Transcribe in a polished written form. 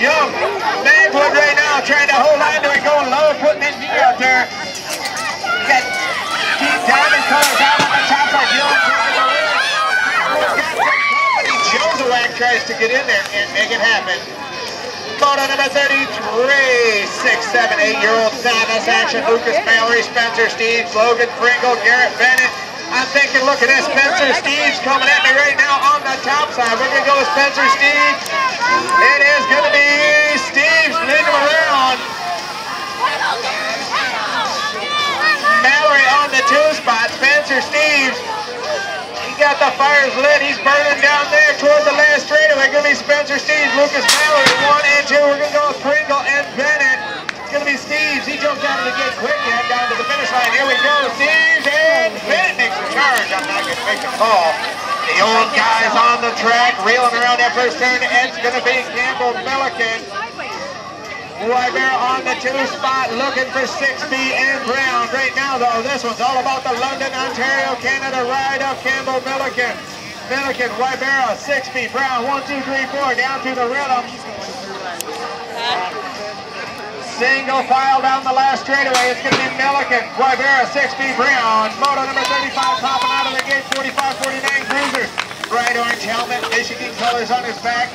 Young Magwood right now trying to hold on to it, going low, putting his knee out there. You got Deep Diamond colors out on the top of Young taking the win. Josewak tries to get in there and make it happen. Photo number 33, 6, 7, 8-year-old Savas action. Lucas Mallory, Spencer Steeves, Logan Pringle, Garrett Bennett. I'm thinking, look at this, Spencer Steeves coming at me right now on the top side. We're going to go with Spencer Steeves. It is going to be Steeves leading him around. Mallory on the 2 spot. Spencer Steeves. He got the fires lit. He's burning down there toward the last straightaway. Going to be Spencer Steeves, Lucas Mallory, 1 and 2. We're going to go with Pringle and Bennett. It's going to be Steeves. He jumped out of the gate quick yet, down to the finish line. Here we go. Steeves and Bennett makes a charge. I'm not going to make the call. The old guys on the track, reeling around that first turn. It's going to be Campbell Milliken. Wybera on the 2 spot, looking for 6B and Brown. Right now, though, this one's all about the London, Ontario, Canada ride of Campbell Milliken. Milliken, Wybera, 6B, Brown, 1, 2, 3, 4, down to the rhythm. Single file down the last straightaway. It's going to be Milliken, Wybera, 6B, Brown. Moto number 35 popping out of the gate, 45-49 cruiser. Bright orange helmet, Michigan colors on his back.